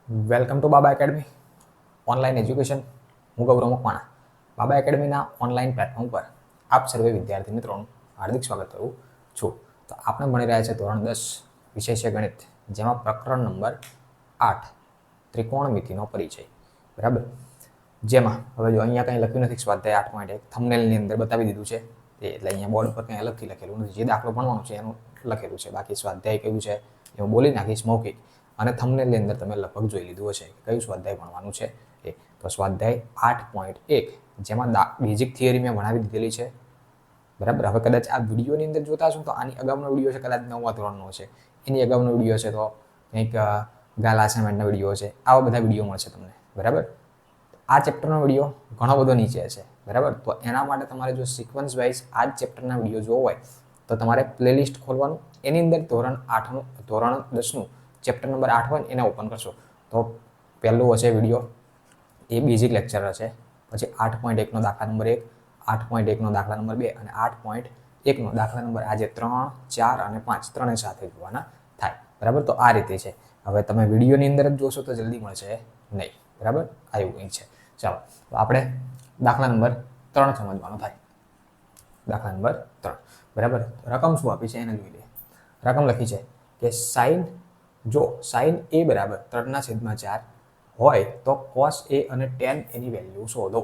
Welcome to Baba academy online education. હું ગૌરવ મકવાણા બાબા એકેડમીના online platform પર આપ સર્વે વિદ્યાર્થી મિત્રોનું હાર્દિક સ્વાગત કરું છું. તો આપણે ભણી રહ્યા છે ધોરણ 10 વિષય છે ગણિત, જેમાં પ્રકરણ નંબર 8 ત્રિકોણમિતિનો પરિચય. બરાબર, જેમાં હવે જો અહીંયા કંઈ લખ્યું નથી સ્વાધ્યાય 8.1 થંબનેલની અંદર બતાવી દીધું છે એટલે અહીંયા બોર્ડ પર કંઈ અલગથી લખેલું નથી. જે દાખલો ભણવાનો છે એનું લખેલું છે, બાકી સ્વાધ્યાય કયું છે એ હું બોલી નાખીશ મૌખિક, અને થંબનેલની અંદર તમે લગભગ જોઈ લીધું હશે કે કયું સ્વાધ્યાય ભણવાનું છે એ. તો સ્વાધ્યાય 8.1 જેમાં બેઝિક થિયરી મેં ભણાવી દીધેલી છે. બરાબર, હવે કદાચ આ વિડીયોની અંદર જોતા છો તો આની અગાઉનો વિડીયો છે, કદાચ 9મા ધોરણનો છે, એની અગાઉનો વિડીયો છે, તો કંઈક ગાલા અસાઇનમેન્ટના વિડીયો છે, આવા બધા વિડીયો મળશે તમને. બરાબર, આ ચેપ્ટરનો વિડીયો ઘણો બધો નીચે છે. બરાબર, તો એના માટે તમારે જો સિક્વન્સ વાઇઝ આ જ ચેપ્ટરના વિડીયો જોવો હોય તો તમારે પ્લેલિસ્ટ ખોલવાનું, એની અંદર ધોરણ 10નું ચેપ્ટર નંબર 8 હોય એને ઓપન કરશો તો પહેલું હશે વિડીયો, એ બેઝિક લેક્ચર હશે. પછી 8.1નો દાખલા નંબર 1, 8.1નો દાખલા નંબર 2 અને 8.1નો દાખલા નંબર આજે 3, 4 અને 5 ત્રણે સાથે જોવાના થાય. બરાબર, તો આ રીતે છે. હવે તમે વિડીયોની અંદર જ જોશો તો જલ્દી મળશે નહીં. બરાબર, આ એવું કંઈક છે. ચાલો, તો આપણે દાખલા નંબર 3 સમજવાનો થાય. દાખલા નંબર 3. બરાબર, રકમ શું આપી છે એને જોઈ લઈએ. રકમ લખી છે કે જો સાઇન a બરાબર 3/4 હોય તો cos a અને tan એની વેલ્યુ શોધો.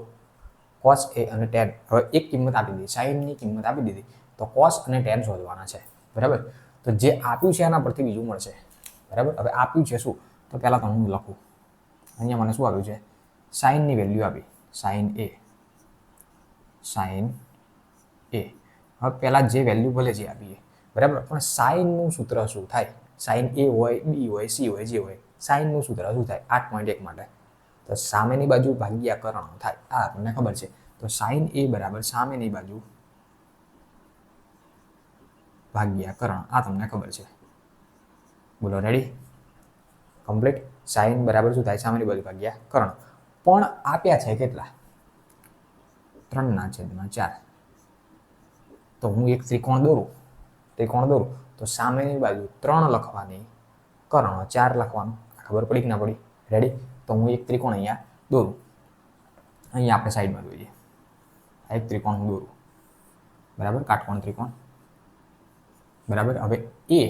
cos a અને tan, હવે એક કિંમત આપી દીધી, સાઇનની કિંમત આપી દીધી, તો cos અને tan શોધવાના છે. બરાબર, તો જે આપ્યું છે એના પરથી બીજું મળશે. બરાબર, હવે આપ્યું છે શું, તો પહેલાં તો હું લખું. અહીંયા મને શું આપ્યું છે, સાઇનની વેલ્યુ આપી, સાઇન a. હવે પહેલાં જે વેલ્યુ ભલે જે આપીએ, બરાબર, પણ સાઇનનું સૂત્ર શું થાય? સાઇન a હોય, b હોય, c હોય, જે હોય, સાઇનનું સૂત્ર શું થાય 8.1 માટે? તો સામેની બાજુ ભાગ્યા કર્ણ થાય. આ આપણને ખબર છે. તો સાઇન a બરાબર સામેની બાજુ ભાગ્યા કર્ણ, આ તમને ખબર છે. બોલો, રેડી? કમ્પ્લીટ. સાઇન બરાબર શું થાય? સામેની બાજુ ભાગ્યા કર્ણ. પણ આપ્યા છે કેટલા? 3/4. તો હું એક ત્રિકોણ દોરું તો સામેની બાજુ 3 લખવાની, કર્ણ 4 લખવાનું. ખબર પડી કે ના પડી? રેડી? તો હું એક ત્રિકોણ અહીંયા દોરું. અહીંયા આપણે સાઈડમાં જોઈએ, આ એક ત્રિકોણ હું દોરું. બરાબર, કાટકોણ ત્રિકોણ. બરાબર, હવે એ,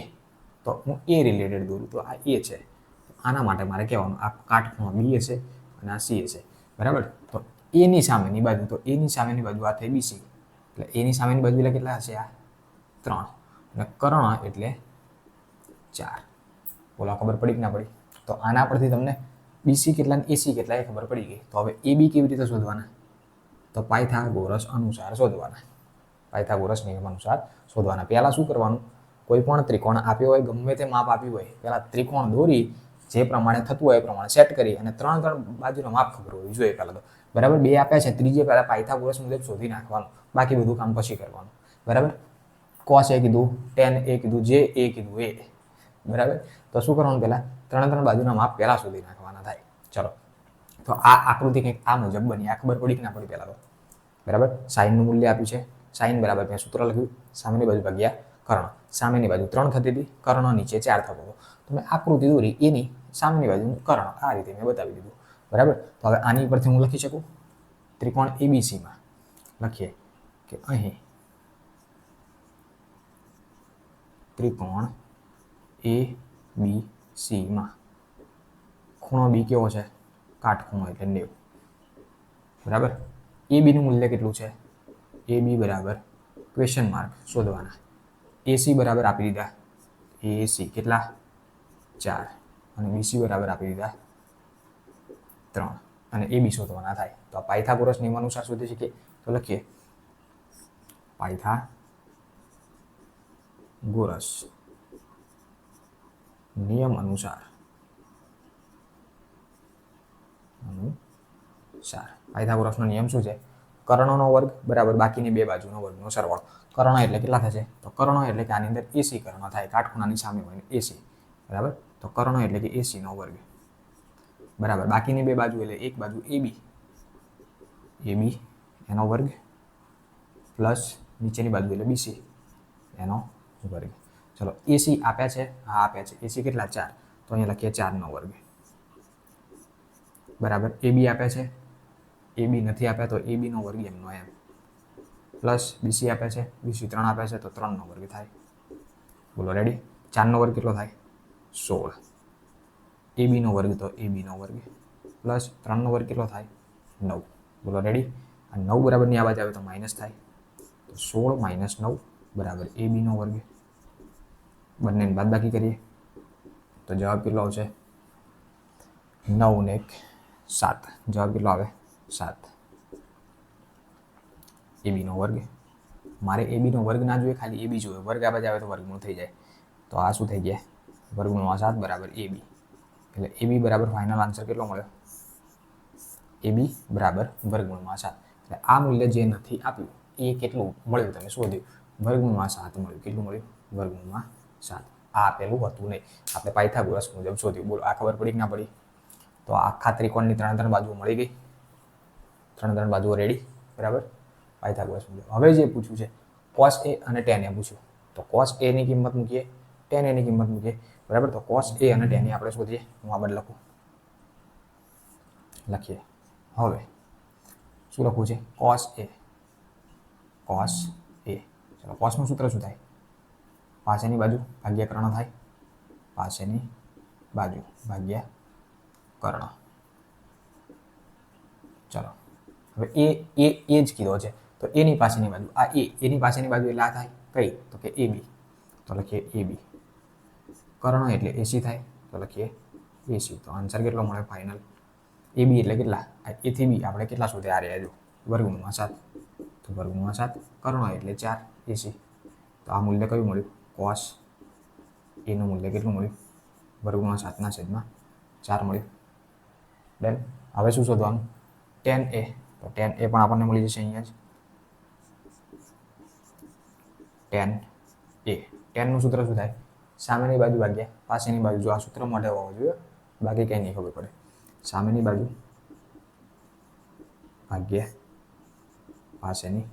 તો હું એ રિલેટેડ દોરું, તો આ એ છે. આના માટે મારે કહેવાનું આ કાટકોણ બી હશે અને આ સી હશે. બરાબર, તો એની સામેની બાજુ, તો એની સામેની બાજુ આ થઈ બીસી, એટલે એની સામેની બાજુ એટલે કેટલા હશે? આ 3 અને કર્ણ એટલે 4. બોલો, ખબર પડી કે ના પડી? તો આના પરથી તમને બીસી કેટલા અને એસી કેટલા એ ખબર પડી ગઈ. તો હવે એ બી કેવી રીતે શોધવાના? તો પાયથાગોરસ અનુસાર શોધવાના. પાયથાગોરસ નિયમ અનુસાર શોધવાના. પહેલાં શું કરવાનું, કોઈ પણ ત્રિકોણ આપ્યો હોય, ગમે તે માપ આપ્યું હોય, પહેલાં ત્રિકોણ દોરી, જે પ્રમાણે થતું હોય એ પ્રમાણે સેટ કરી અને 3 બાજુનો માપ ખબર હોવી જોઈએ પહેલાં તો. બરાબર, 2 આપ્યા છે, ત્રીજે પહેલાં પાયથાગોરસ મુજબ શોધી નાખવાનું, બાકી બધું કામ પછી કરવાનું. બરાબર, cos એ કીધું, tan એ કીધું, જે એ કીધું એ. બરાબર, તો શું કરવાનું, પહેલાં 3 બાજુના માપ પહેલાં શોધી નાખવાના થાય. ચલો, તો આ આકૃતિ કંઈક આ મુજબ બની. આ ખબર પડી કે ના પડી પહેલાં તો? બરાબર, સાઇનનું મૂલ્ય આપ્યું છે. સાઇન બરાબર મેં સૂત્ર લખ્યું, સામેની બાજુ ભાગ્યા કર્ણ. સામેની બાજુ 3 થતી હતી, કર્ણ નીચે 4 થતો હતો. તો મેં આકૃતિ દોરી, એની સામેની બાજુ કર્ણ, આ રીતે મેં બતાવી દીધું. બરાબર, તો હવે આની પરથી હું લખી શકું, ત્રિકોણ એબીસીમાં લખીએ કે અહીં ત્રિકોણ એબીસીમાં ખૂણો બી કેવો છે? કાટખૂણો એટલે 90. બરાબર, એ બીનું મૂલ્ય કેટલું છે? એ બી બરાબર ક્વેશ્ચન માર્ક શોધવાના. એસી બરાબર આપી દીધા, એસી કેટલા? 4 અને બીસી બરાબર આપી દીધા 3 અને એ બી શોધવાના થાય. તો આ પાયથાગોરસ નિયમ અનુસાર શોધી શકીએ. તો લખીએ પાયથાગોરસ નિયમ અનુસાર પાયથાગોરસનો નિયમ શું છે? કર્ણનો વર્ગ બરાબર બાકીની 2 બાજુનો વર્ગનો સરવાળો. કર્ણ એટલે કેટલા થશે? તો કર્ણ એટલે કે આની અંદર એસી કર્ણ થાય, કાટખૂણાની સામે હોય એસી. બરાબર, તો કર્ણ એટલે કે એસી નો વર્ગ બરાબર બાકીની 2 બાજુ એટલે એક બાજુ એબી એનો વર્ગ પ્લસ નીચેની બાજુ એટલે બીસી એનો વર્ગ. ચલો, એસી આપ્યા છે? હા આપ્યા છે. એસી કેટલા? 4. તો અહીંયા લખીએ 4 નો વર્ગ. બરાબર એ બી આપે છે, એ બી નથી આપ્યા તો એ બીનો વર્ગ એમનો એમ, પ્લસ બીસી આપે છે, બીસી 3 આપે છે તો 3નો વર્ગ થાય. બોલો રેડી. 4નો વર્ગ કેટલો થાય? 16. એ બીનો વર્ગ તો એ બીનો વર્ગ પ્લસ 3નો વર્ગ કેટલો થાય? 9. બોલો રેડી. આ 9 બરાબરની આ બાજુ આવે તો માઇનસ થાય, તો 16 - 9 બરાબર એ બીનો વર્ગ. બંનેને બાદબાકી કરીએ તો જવાબ કેટલો આવશે? 9 ને 1 7. જવાબ કેટલો આવે? 7. એ બીનો વર્ગ. મારે એ બીનો વર્ગ ના જોઈએ, ખાલી એ બી જોઈએ. વર્ગ આ બાજુ આવે તો વર્ગમૂળ થઈ જાય. તો આ શું થઈ ગયા? વર્ગમૂળમાં 7 બરાબર એ બી. એટલે એ બી બરાબર ફાઇનલ આન્સર કેટલો મળ્યો? એ બી બરાબર વર્ગમૂળમાં 7. એટલે આ મૂલ્ય જે નથી આપ્યું એ કેટલું મળ્યું તમે શોધ્યું? વર્ગમૂળમાં 7 મળ્યું. કેટલું મળ્યું? વર્ગમૂળમાં 7. આ આપેલું હતું નહીં, આપણે પાયથાગોરસ મુજબ શોધ્યું. બોલો આ ખબર પડી કે ના પડી? તો આખા ત્રિકોણની 3 બાજુઓ મળી ગઈ. 3 બાજુઓ રેડી. બરાબર પાયથાગોરસ મુજબ. હવે જે પૂછ્યું છે cos a અને tan a પૂછ્યું, તો cos a ની કિંમત મૂકીએ, tan a ની કિંમત મૂકીએ. બરાબર, તો cos a અને tan a આપણે શોધીએ. હું આ બાજુ લખીએ. હવે શું લખવું છે? cos a. ચલો, cosનું સૂત્ર શું થાય? પાસેની બાજુ ભાગ્યા કર્ણ થાય. પાસેની બાજુ ભાગ્યા કર્ણ. ચલો, હવે એ જ કીધો છે તો એની પાસેની બાજુ આ એની પાસેની બાજુ એટલે આ થાય કઈ? તો કે એ બી. તો લખીએ એ બી. કર્ણ એટલે એસી થાય તો લખીએ એસી. તો આન્સર કેટલો મળે ફાઇનલ? એ બી એટલે કેટલા? એ થી બી આપણે કેટલા શોધ્યા? આ રહ્યા જો વર્ગમૂળમાં 7. તો વર્ગમૂળમાં 7, કર્ણ એટલે 4 એસી. તો આ મૂલ્ય કયું મળ્યું? cos એનું મૂલ્ય કેટલું મળ્યું? વર્ગમૂળમાં 7/4 મળ્યું. ડન. હવે શું શોધવાનું? tan a. તો tan a પણ આપણને મળી જશે અહીંયા જ. tan a. tanનું સૂત્ર શું થાય? સામેની બાજુ ભાગ્યા પાસેની બાજુ. જો આ સૂત્ર મોઢે હોવું જોઈએ, બાકી કંઈ નહીં ખબર પડે. સામેની બાજુ ભાગ્યા પાસેની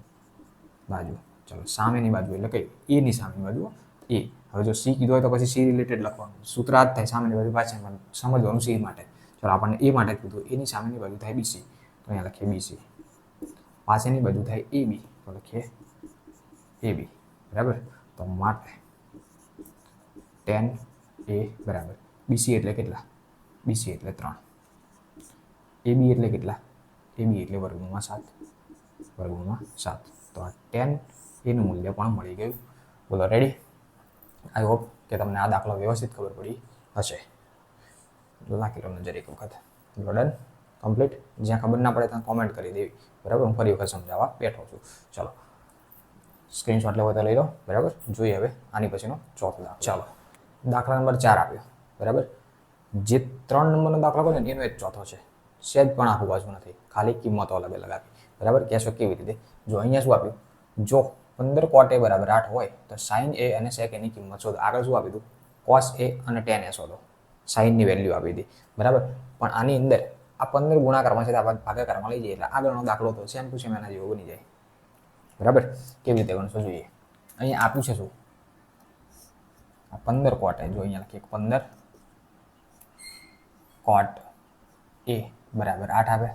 બાજુ. ચલો, સામેની બાજુ એટલે કઈ? એ ની સામેની બાજુ એ. હવે જો સી કીધું હોય તો પછી સી રિલેટેડ લખવાનું. સૂત્ર આ જ થાય, સામેની બાજુ પાછળની. સમજવાનું સી માટે. ચલો, આપણને એ માટે જ કીધું. એની સામેની બાજુ થાય બીસી, તો અહીંયા લખીએ બીસી. પાસેની બાજુ થાય એ બી, તો લખીએ એ બી. બરાબર, તો માટે tan a બરાબર બીસી એટલે કેટલા? બીસી એટલે 3. એ બી એટલે કેટલા? એ બી એટલે વર્ગમૂળમાં 7. વર્ગમૂળમાં 7. તો આ tan એનું મૂલ્ય પણ મળી ગયું. બોલો રેડી. આઈ હોપ કે તમને આ દાખલો વ્યવસ્થિત ખબર પડી હશે. નાખી લો નજર એક વખત. બોલો ડન, કમ્પ્લીટ. જ્યાં ખબર ના પડે ત્યાં કોમેન્ટ કરી દેવી. બરાબર, હું ફરી વખત સમજાવવા બેઠો છું. ચલો, સ્ક્રીનશોટ લેવો તો લઈ લો. બરાબર, જોઈએ હવે આની પછીનો ચોથો દાખલો. ચાલો, દાખલા નંબર 4 આપ્યો. બરાબર, જે 3 નંબરનો દાખલો હતો ને એનો એક ચોથો છે. સહેજ પણ આખું બાજુ નથી, ખાલી કિંમતો અલગ અલગ આપી. બરાબર, કહેશો કેવી રીતે? જો અહીંયા શું આપ્યું? જો 15 cot a બરાબર 8 હોય તો sin a અને sec a ની કિંમત શોધો. આગળ શું આપ્યું હતું? cos a અને tan a શોધો. સાઇનની વેલ્યુ આપી હતી. બરાબર, પણ આની અંદર આ 15 ગુણાકારમાં છે, આપણે ભાગાકારમાં લઈ જઈએ એટલે આગળનો દાખલો તો સેમ ટુ સેમ એના જેવો બની જાય. બરાબર, કેવી રીતે ગણશો જોઈએ. અહીંયા આપ્યું છે શું? આ 15 cot a. જો અહીંયા લખીએ 15 cot a બરાબર 8 આવે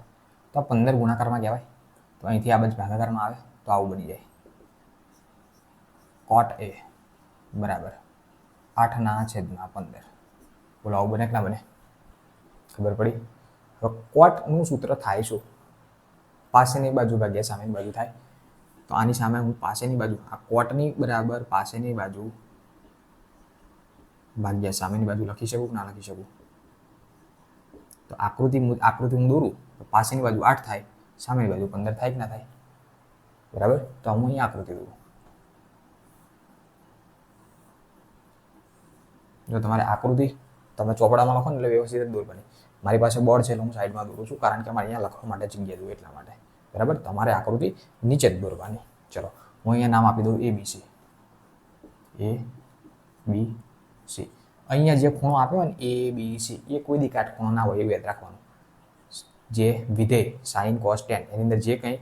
તો આ 15 ગુણાકારમાં કહેવાય. તો અહીંથી આ બાજુ ભાગાકારમાં આવે તો આવું બની જાય. cot a બરાબર 8/15. બોલો આવું બને કે ના બને? ખબર પડી? હવે cotનું સૂત્ર થાય શું? પાસેની બાજુ ભાગ્યા સામેની બાજુ થાય. તો આની સામે હું પાસેની બાજુ, આ cotની બરાબર પાસેની બાજુ ભાગ્યા સામેની બાજુ લખી શકું કે ના લખી શકું? તો આકૃતિ હું દોરું તો પાસેની બાજુ 8 થાય, સામેની બાજુ 15 થાય કે ના થાય? બરાબર, તો હું અહીં આકૃતિ દોરું. જો તમારે આકૃતિ તમે ચોપડામાં લખો ને એટલે વ્યવસ્થિત દોર બને. મારી પાસે બોર્ડ છે એટલે હું સાઈડમાં દોરું છું, કારણ કે મારે અહીંયા લખવા માટે જગ્યા દઉં એટલા માટે. બરાબર, તમારે આકૃતિ નીચે જ દોરવાની. ચલો, હું અહીંયા નામ આપી દઉં ABC. ABC. અહીંયા જે ખૂણો આપ્યો હોય ને ABC, એ કોઈ દી કાટખૂણો ના હોય એવું યાદ રાખવાનું. જે વિધેય sin cos tan એની અંદર જે કંઈ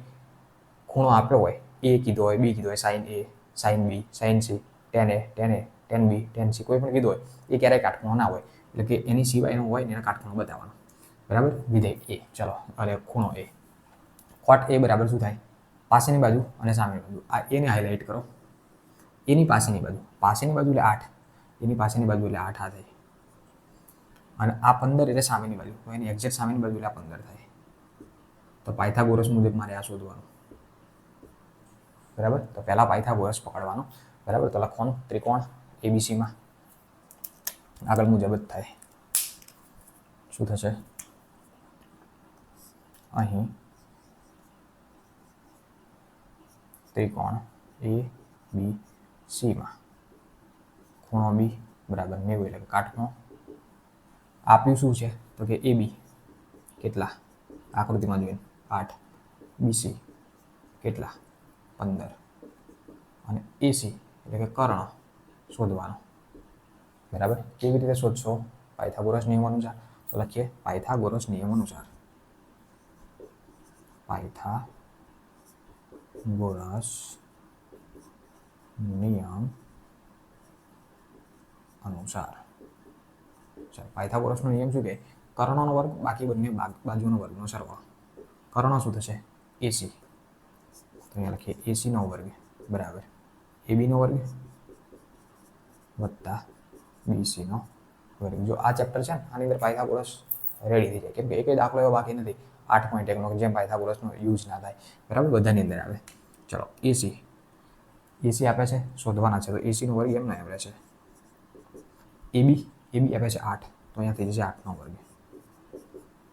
ખૂણો આપ્યો હોય, A કીધો હોય, B કીધો હોય, sin A, sin B, sin C, tan A, tan B, tan C, કોઈ પણ કીધું હોય એ ક્યારેય કાટખૂણો ના હોય. એટલે કે એની સિવાયનો હોય ને એના કાટખૂણો બતાવવાનો. બરાબર, વિધેય એ. ચલો, અરે ખૂણો એ. કોટ એ બરાબર શું થાય? પાસેની બાજુ અને સામેની બાજુ. આ એને હાઇલાઇટ કરો. એની પાસેની બાજુ એટલે 8, એની પાસેની બાજુ એટલે 8 આ થાય. અને આ 15 એટલે સામેની બાજુ, તો એની એક્ઝેક્ટ સામેની બાજુ એટલે આ 15 થાય. તો પાયથાગોરસ મુજબ મારે આ શોધવાનું. બરાબર, તો પહેલા પાયથાગોરસ પકડવાનો. બરાબર, તો લખવાનું ત્રિકોણ એબીસીમાં આગળ મુજબ જ થાય. શું થશે? અહીં ત્રિકોણ એ બી સીમાં ખૂણો બી બરાબર 90 એટલે કાટખૂણો. આપ્યું શું છે? તો કે એ બી કેટલા? આકૃતિમાં જોઈને 8, બીસી કેટલા? 15, અને એસી એટલે કે કર્ણ શોધવાનો. બરાબર, કેવી રીતે શોધશો? પાયથાગોરસ નિયમ અનુસાર. તો લખીએ પાયથાગોરસ નિયમ અનુસાર. પાયથાગોરસ નિયમ અનુસાર. ચાલો, પાયથાગોરસનો નિયમ શું કહે? કર્ણનો વર્ગ બાકી બંને બાજુનો વર્ગનો સરવાળો. કર્ણ શું થશે? એસી. તો અહીંયા લખીએ એસી નો વર્ગ બરાબર એબી નો વર્ગ વત્તા બીસી નો વર્ગ. જો આ ચેપ્ટર છે ને, આની અંદર પાયથાગોરસ રેડી થઈ જાય, કેમ કે એક દાખલો એવો બાકી નથી 8.1 નો જેમ પાયથાગોરસનો યુઝ ના થાય. બરાબર, બધાની અંદર આવે. ચલો, એસી આપે છે, શોધવાના છે. તો એસી નો વર્ગ એમને એમ રહેશે. એબી આપે છે 8, તો અહીંયા થઈ જશે 8 નો વર્ગ.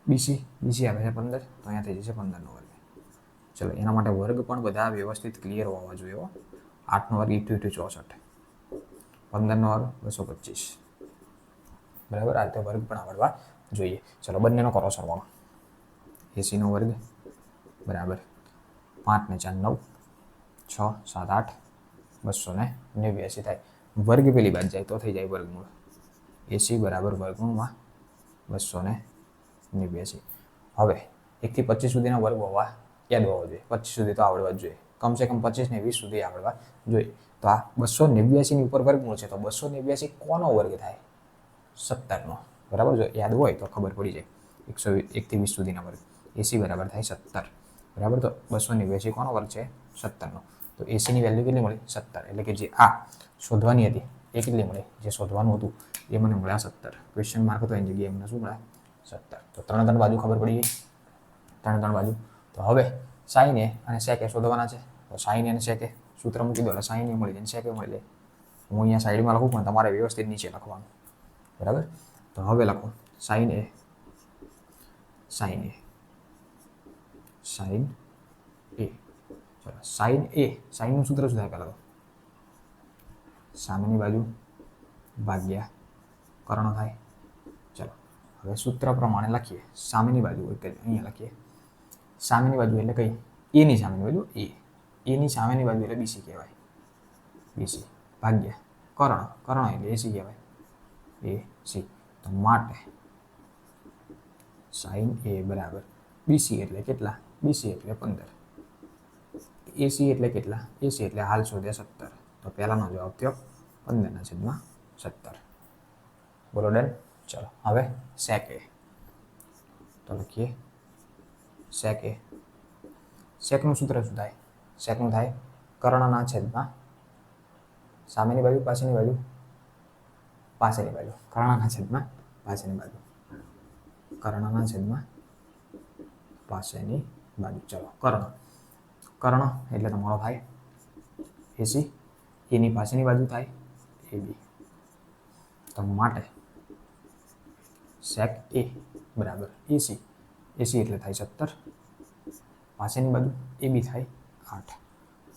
બીસી આપે છે 15, તો અહીંયા થઈ જશે 15 નો વર્ગ. ચલો, એના માટે વર્ગ પણ બધા વ્યવસ્થિત ક્લિયર હોવા જોઈએ. 8 નો વર્ગ 8 × 2 = 64, 15 નો વર્ગ 225. બરાબર, આ રીતે વર્ગ પણ આવડવા જોઈએ. ચલો, બંનેનો કરો સરવાળો. એસી નો વર્ગ બરાબર 5 ને 4 9, 6 7 8, 289 થાય. વર્ગ પેલી બાદ જાય તો થઈ જાય વર્ગમૂળ. એસી બરાબર વર્ગમૂળમાં 289. હવે 1 થી 25 સુધીના વર્ગ હોવા યાદ હોવો જોઈએ. 25 સુધી તો આવડવા જ જોઈએ. કમસે કમ 25 ને 20 સુધી આવડવા જોઈએ. તો આ 289 ની ઉપર વર્ગમૂળ છે, તો 289 કોનો વર્ગ થાય? 17 નો. બરાબર, જો યાદ હોય તો ખબર પડી જાય. 101 થી 20 સુધીના વર્ગ. એસી બરાબર થાય 17. બરાબર, તો 289 કોનો વર્ગ છે? 17 નો. તો એસીની વેલ્યુ કેટલી મળી? 17. એટલે કે જે આ શોધવાની હતી એ કેટલી મળી? જે શોધવાનું હતું એ મને મળ્યા 17. ક્વેશ્ચન માર્ક હતો એની જગ્યાએ મને શું મળ્યા? 17. તો 3 બાજુ ખબર પડી ગઈ. 3 બાજુ. તો હવે સાઈન એ અને સેક એ શોધવાના છે. તો સાઈન એ અને સેક એ સૂત્ર મૂકી દો એટલે સાઈન એ મળી જાય, સેક એ મળી જાય. હું અહીંયા સાઈડમાં લખું પણ તમારે વ્યવસ્થિત નીચે લખવાનું. બરાબર, તો હવે લખો સાઈન એ ચલો, સાઈનનું સૂત્ર શું થાય? પહેલાં તો સામેની બાજુ ભાગ્યા કર્ણ થાય. ચલો, હવે સૂત્ર પ્રમાણે લખીએ. સામેની બાજુ અહીંયા લખીએ. સામેની બાજુ એટલે કઈ? એની સામેની બાજુ એની સામેની બાજુ એટલે બીસી કહેવાય. બીસી ભાગ્યા કર્ણ એટલે એસી કહેવાય. એસી. તો માટે સાઈન એ બરાબર બીસી એટલે કેટલા? બીસી એટલે 15. એસી એટલે કેટલા? એસી એટલે હાલ શોધ્યા 17. તો પહેલાનો જવાબ થયો 15/17. બોલો ડન. ચલો, હવે સેક એ. તો લખીએ સેક એ. સેકનું સૂત્ર શું થાય? સેકનું થાય કર્ણના છેદમાં સામેની બાજુ પાછળની બાજુ પાછળની બાજુ. કર્ણના છેદમાં પાછળની બાજુ. કર્ણના છેદમાં પાછળની બાજુ. ચલો, કર્ણ એટલે તમારો થાય એસી, એની પાછળની બાજુ થાય એબી. તો માટે સેક એ બરાબર એસી એટલે થાય 17, પાછળની બાજુ એબી થાય 8.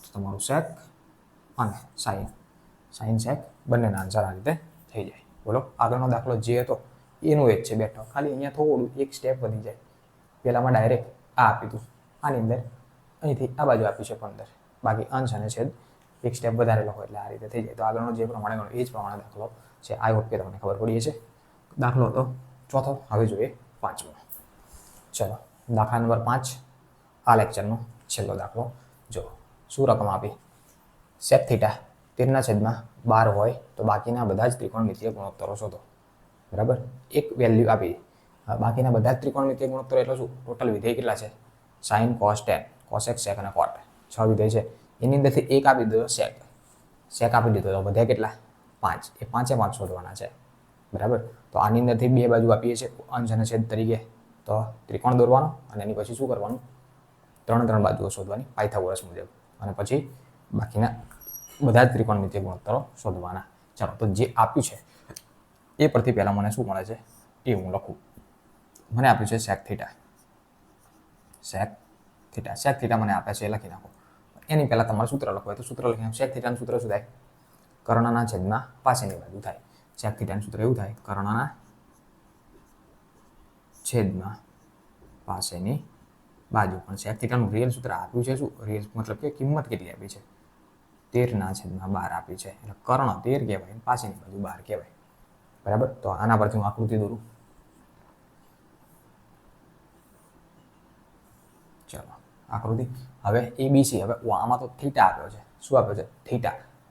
તો તમારું સેક અને સાઈન સેક બંનેના આન્સર આ રીતે થઈ જાય. બોલો, આગળનો દાખલો જે હતો એનું એક છે બેઠો, ખાલી અહીંયા થોડું એક સ્ટેપ વધી જાય. પહેલામાં ડાયરેક્ટ આ આપ્યું હતું, આની અંદર અહીંથી આ બાજુ આપ્યું છે 15, બાકી અંશ અને છેદ એક સ્ટેપ વધારે લખો એટલે આ રીતે થઈ જાય. તો આગળનો જે પ્રમાણે ગણો એ જ પ્રમાણે દાખલો છે. આઈ હોપ કે તમને ખબર પડી છે. દાખલો હતો ચોથો. હવે જોઈએ પાંચમો. ચલો, દાખલા નંબર 5 આ લેક્ચરનો છેલ્લો દાખલો. જો શું રકમ આપી? સેક થીટા 13/12 હોય તો બાકીના બધા જ ત્રિકોણમિતિય ગુણોત્તરો શોધો. બરાબર, એક વેલ્યુ આપી બાકીના બધા જ ત્રિકોણમિતિય ગુણોત્તરો એટલે શું ટોટલ વિધેય કેટલા છે sin cos tan cosec sec અને cot 6 વિધેય છે એની અંદરથી એક આપી દીધો sec આપી દીધો તો બધા કેટલા 5 એ 5 5 શોધવાના છે બરાબર તો આની અંદરથી બે બાજુ આપીએ છીએ અંશ અને છેદ તરીકે તો ત્રિકોણ દોરવાનો અને એની પછી શું કરવાનું ત્રણ બાજુઓ શોધવાની પાયથાગોરસ મુજબ અને પછી બાકીના બધા જ ત્રિકોણમિતિય ગુણોત્તરો શોધવાના ચાલો તો જે આપ્યું છે એ પરથી પહેલા મને શું મળે છે એ હું લખું મને આપ્યું છે sec થીટા મને આપે છે એ લખી નાખો એની પહેલા તમારે સૂત્ર લખવું તો સૂત્ર લખી નાખો sec થીટાનું સૂત્ર શું થાય કર્ણના છેદમાં પાસેની બાજુ થાય sec થીટાનું સૂત્ર એવું થાય કર્ણના છેદમાં પાસેની બાજુ પણ sec થીટાનું રિયલ સૂત્ર આપ્યું છે શું રિયલ મતલબ કે કિંમત કેટલી આપી છે 13/12 આપી છે એટલે કર્ણ 13 કહેવાય પાસેની બાજુ 12 કહેવાય બરાબર તો આના પરથી હું આકૃતિ દોરું ચલો આકૃતિ હવે ABC હવે આમાં તો થીટા આપ્યો છે શું આપ્યો છે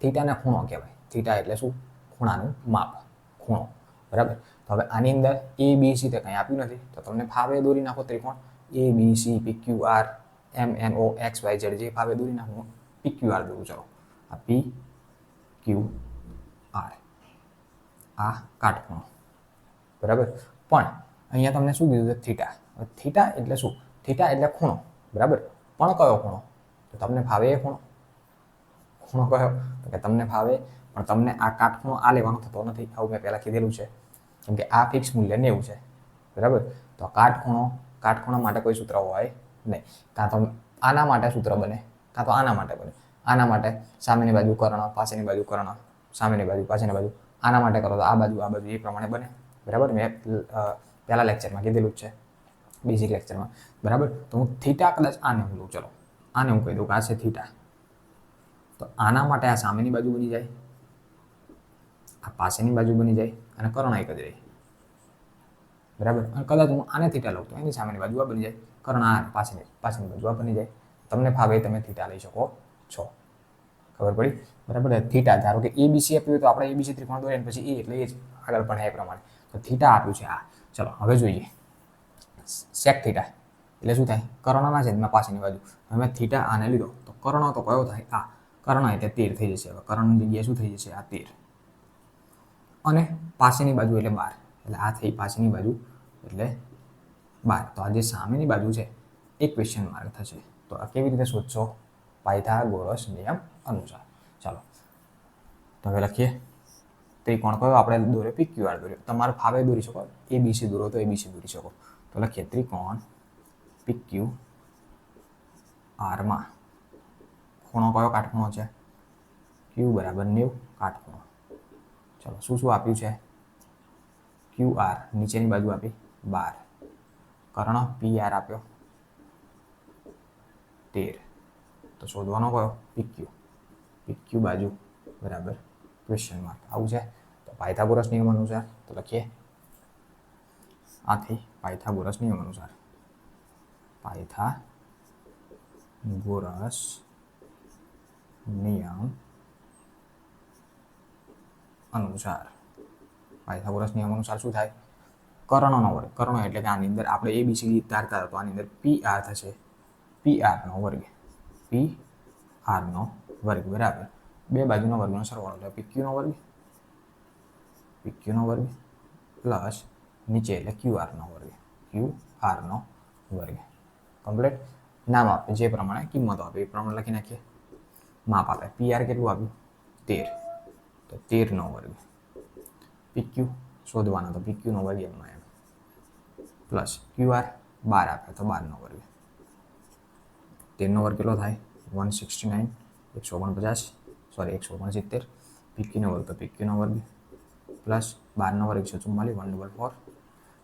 થીટાને ખૂણો કહેવાય થીટા એટલે શું ખૂણાનું માપ ખૂણો બરાબર તો હવે આની અંદર ABC તે કંઈ આપ્યું નથી તો તમને ફાવે દોરી નાખો ત્રિકોણ ABC PQR MNO XYZ જે ફાવે દોરી નાખો PQR દોરું ચલો આ PQR આ કાટખૂણો બરાબર પણ અહીંયા તમને શું કીધું છે થીટા એટલે શું થીટા એટલે ખૂણો બરાબર પણ કયો ખૂણો તો તમને ફાવે એ ખૂણો કયો તો કે તમને ફાવે પણ તમને આ કાટખૂણો આ લેવાનો થતો નથી આવું મેં પહેલાં કીધેલું છે કેમ કે આ ફિક્સ મૂલ્ય 90 છે બરાબર તો કાટખૂણા માટે કોઈ સૂત્ર હોય નહીં કાં તો આના માટે સૂત્ર બને કાં તો આના માટે બને આના માટે સામેની બાજુ કર્ણ પાસેની બાજુ કર્ણ સામેની બાજુ પાસેની બાજુ આના માટે કરો તો આ બાજુ એ પ્રમાણે બને બરાબર મેં પહેલા લેક્ચરમાં કીધેલું જ છે બેઝિક લેક્ચરમાં બરાબર તો હું થીટા કદાચ આને હું લઉં ચલો આને હું કહી દઉં કે આ છે થીટા તો આના માટે આ સામેની બાજુ બની જાય આ પાસેની બાજુ બની જાય અને કર્ણ એક જ રહે બરાબર અને કદાચ હું આને થીટા લઉં તો એની સામેની બાજુ આ બની જાય કર્ણ આ પાસેની બાજુ આ બની જાય તમને ફાવે તમે થીટા લઈ શકો છો ખબર પડી બરાબર થીટા ધારો કે ABC આપ્યું હોય તો આપણે ABC ત્રિકોણ દોરીએ પછી એ એટલે એ જ આગળ ભણ્યા એ પ્રમાણે તો થીટા આપ્યું છે આ ચલો હવે જોઈએ sec થીટા એટલે શું થાય કર્ણના છેદમાં પાસેની બાજુ હવે થીટા આને લીધો તો કર્ણ તો કયો થાય આ કર્ણ એટલે 13 થઈ જશે હવે કર્ણની જગ્યાએ શું થઈ જશે આ 13 અને પાસેની બાજુ એટલે 12 એટલે આ થઈ પાસેની બાજુ એટલે 12 તો આ જે સામેની બાજુ છે એક ક્વેશ્ચન માર્ક થશે તો આ કેવી રીતે શોધશો પાયથાગોરસ નિયમ અનુસાર ચાલો તો હવે લખીએ ત્રિકોણ કયો આપણે દોર્યો PQR દોર્યો તમારે ફાવે દોરી શકો ABC દોરો તો ABC દોરી શકો તો લખીએ ત્રિકોણ PQR માં ખૂણો કયો કાટખૂણો છે Q બરાબર 90 કાટખૂણો ચલો શું આપ્યું છે QR નીચેની બાજુ આપી 12 કર્ણ PR આપ્યો 13 તો શોધવાનો કયો PQ બાજુ બરાબર ક્વેશ્ચન માર્ક આવું છે તો પાયથાગોરસ નિયમ અનુસાર તો લખીએ આથી પાયથાગોરસ નિયમ અનુસાર પાયથાગોરસ નિયમ અનુસાર શું થાય કર્ણનો વર્ગ કર્ણ એટલે કે આની અંદર આપણે ABC ધારતા હતા તો આની અંદર PR થશે PR નો વર્ગ બરાબર બે બાજુનો વર્ગનો સરવાળો એટલે PQ નો વર્ગ પ્લસ નીચે એટલે QR નો વર્ગ કમ્પ્લીટ નામ આપે જે પ્રમાણે કિંમતો આપે એ પ્રમાણે લખી નાખીએ માપ આપે PR કેટલું આપ્યું 13 તો 13 નો વર્ગ PQ શોધવાનો તો PQ નો વર્ગ એમ પ્લસ QR 12 આપે તો 12 નો વર્ગ 13 નો વર્ગ કેટલો થાય 169 169 PQ નો વર્ગ તો PQ નો વર્ગ પ્લસ 12 નો વર્ગ 144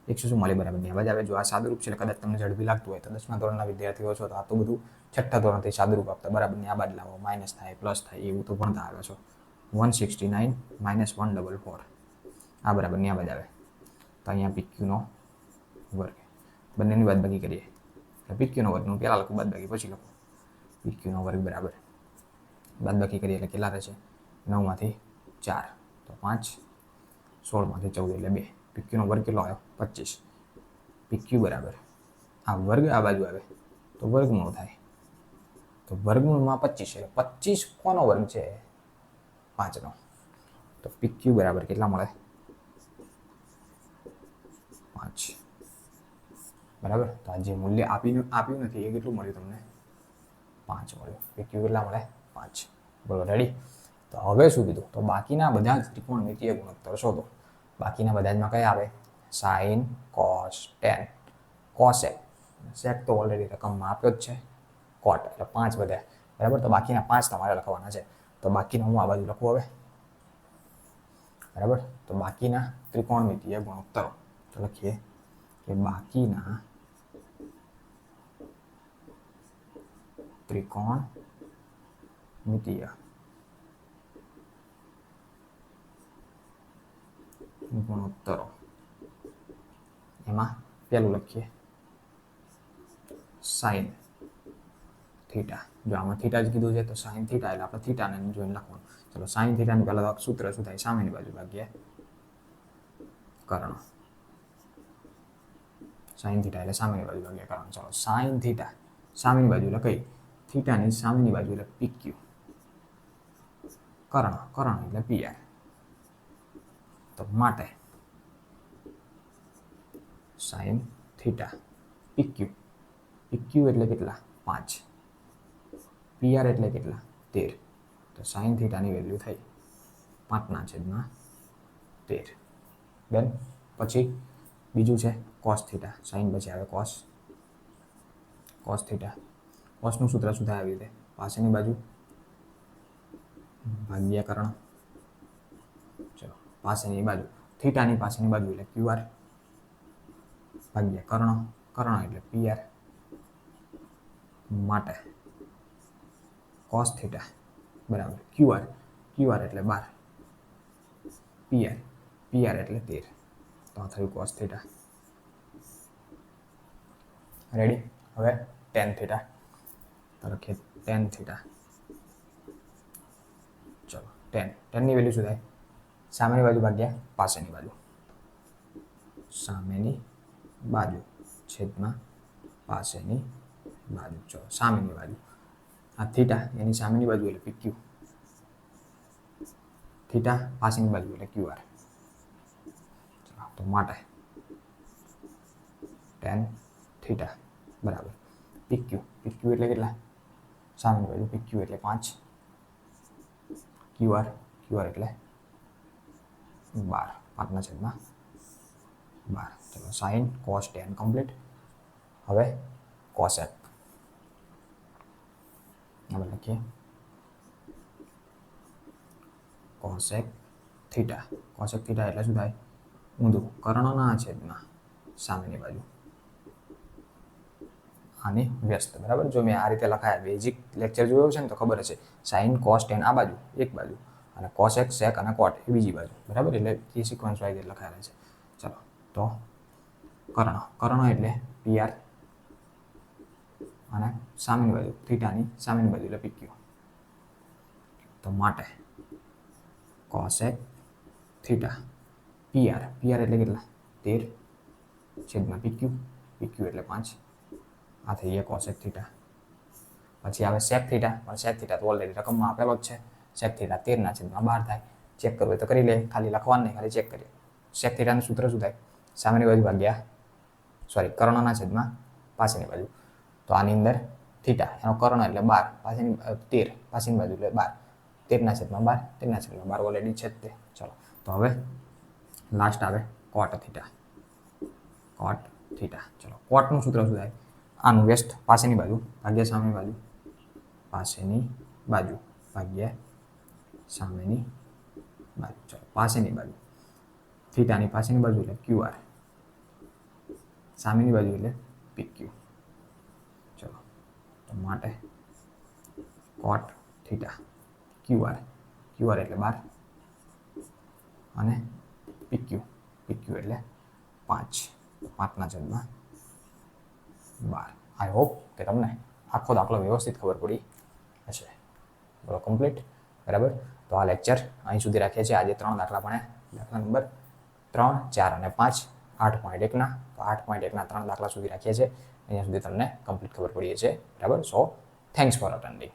144 બરાબર ને આવે જો આ સાદુરૂપ છે એટલે કદાચ તમને ઝડપી લાગતું હોય તો 10મા ધોરણના વિદ્યાર્થીઓ છો તો આ તો બધું છઠ્ઠા ધોરણથી સાદુરૂપ આપતા બરાબર ને આ બાદ લાવો માઇનસ થાય પ્લસ થાય એવું તો ભણતા આવે છો 169 144 આ બરાબર ને આ બાદ આવે તો અહીંયા PQ નો વર્ગ બંનેની બાદબાકી કરીએ એટલે PQ નો વર્ગનું પહેલા લખું બાદબાકી પછી લખું PQ નો વર્ગ બરાબર બાદબાકી કરીએ એટલે કેટલા રહેશે 9 માંથી 4 તો 5 16 માંથી 14 એટલે 2 PQ નો વર્ગ કેટલો આવ્યો 25 PQ બરાબર આ વર્ગ આ બાજુ આવે તો વર્ગમૂળ થાય, તો વર્ગમૂળમાં 25 એટલે 25 કોનો વર્ગ છે 5નો, તો PQ બરાબર કેટલા મળે 5 બરાબર। તો આ જે મૂલ્ય આપ્યું નથી એ કેટલું મળ્યું તમને 5 મળ્યું, PQ કેટલા મળે 5 બરાબર રેડી। તો હવે શું કીધું તો બાકીના બધા જ ત્રિકોણમિતિય ગુણોત્તર શોધો, બાકીના બધા જમાં કયા આવે sin cos tan cosec sec તો ઓલરેડી રકમમાં આપ્યો જ છે, cot એટલે 5 બધા બરાબર। તો બાકીના 5 તમારે લખવાના છે, તો બાકીના હું આ બાજુ લખું હવે બરાબર। તો બાકીના ત્રિકોણમિતિય ગુણોત્તરો તો લખીએ કે બાકીના ત્રિકોણમિતિય ગુણોત્તરો એમાં પહેલું લખીએ sin થીટા, જો આમાં થીટા જ કીધું છે તો sin થીટા એટલે આપણે થીટાને જોઈને લખવાનું। ચલો sin થીટાની પહેલા સૂત્ર શું થાય સામેની બાજુ ભાગ્યા કર્ણ, sin થીટા એટલે સામેની બાજુ ભાગ્યા કર્ણ। ચલો sin થીટા સામેની બાજુ એટલે કઈ થીટાની સામેની બાજુ એટલે PQ, કર્ણ એટલે PR, તો માટે sin થીટા PQ એટલે કેટલા 5, PR એટલે કેટલા 13, તો sin થીટાની વેલ્યુ થઈ 5/13 બેન। પછી બીજું છે cos થીટા, sin પછી આવે cos થીટા, cosનું સૂત્ર શું થાય આવી રીતે પાસેની બાજુ ભાગ્યા કર્ણ, ચલો પાસેની બાજુ થીટાની પાસેની બાજુ એટલે QR ભાગ્યા કર્ણ એટલે PR, માટે cos થીટા બરાબર QR એટલે 12, PR એટલે 13, તો આ થયું cos થીટા રેડી। હવે tan થીટા તો લખીએ tan થીટા, ચલો tanની વેલ્યુ શું થાય સામેની બાજુ ભાગ્યા પાસેની બાજુ, સામેની બાજુ છેદમાં પાસેની બાજુ, ચલો સામેની બાજુ આ થીટા એની સામેની બાજુ એટલે PQ, થીટા પાસેની બાજુ એટલે QR, તો માટે tan થીટા બરાબર PQ એટલે કેટલા સામેની બાજુ PQ એટલે 5, QR એટલે 12, 5/12, ચલો sin cos tan કમ્પ્લીટ। હવે cosec આપણે લખીએ cosec થીટા એટલે શું થાય ઊંધું કર્ણના છેદમાં સામેની બાજુ આની વ્યસ્ત બરાબર। જો મેં આ રીતે લખાયા બેઝિક લેક્ચર જોયો છે ને તો ખબર હશે sin cos tan આ બાજુ એક બાજુ અને cosec sec અને cot એ બીજી બાજુ બરાબર, એટલે એ સિક્વન્સ વાઇઝ લખાયેલા છે। ચલો તો કર્ણ એટલે PR અને સામેની બાજુ થીટાની સામેની બાજુ એટલે PQ, તો માટે cosec થીટા PR એટલે કેટલા 13 છેદમાં PQ એટલે 5, આ થઈ ગયા cosec થીટા। પછી આવે sec થીટા, પણ sec થીટા તો ઓલરેડી રકમમાં આપેલો જ છે, sec થીટા 13/12 થાય, ચેક કરવું હોય તો કરી લે, ખાલી લખવાનું નહીં ખાલી ચેક કરીએ। sec થીટાનું સૂત્ર શું થાય સામેની બાજુ ભાગ્યા કર્ણના છેદમાં પાસેની બાજુ, તો આની અંદર થીટા એનો કર્ણ એટલે 12 પાસેની 13 પાસેની બાજુ એટલે 12, 13/12 ઓલરેડી છે જ તે। ચલો તો હવે લાસ્ટ આવે cot થીટા, ચલો cotનું સૂત્ર શું થાય આનું વ્યસ્ત પાસેની બાજુ ભાગ્યા સામેની બાજુ, પાસેની બાજુ ભાગ્યા સામેની બાજુ, ચલો પાસેની બાજુ થીટાની પાસેની બાજુ એટલે QR, સામેની બાજુ એટલે PQ, ચલો તો માટે cot થીટા QR એટલે 12 અને PQ એટલે 5/12। આઈ હોપ કે તમને આખો દાખલો વ્યવસ્થિત ખબર પડી હશે, બોલો કમ્પ્લીટ બરાબર। તો આ લેક્ચર અહીં સુધી રાખીએ છીએ। આજે 3 દાખલા ભણ્યા, દાખલા નંબર 3, 4 અને 5 8.1ના, તો 8.1ના 3 દાખલા સુધી રાખ્યા છે. અહીંયા સુધી તમને કમ્પ્લીટ ખબર પડી છે. બરાબર. સો થેન્ક્સ ફોર અટેન્ડિંગ.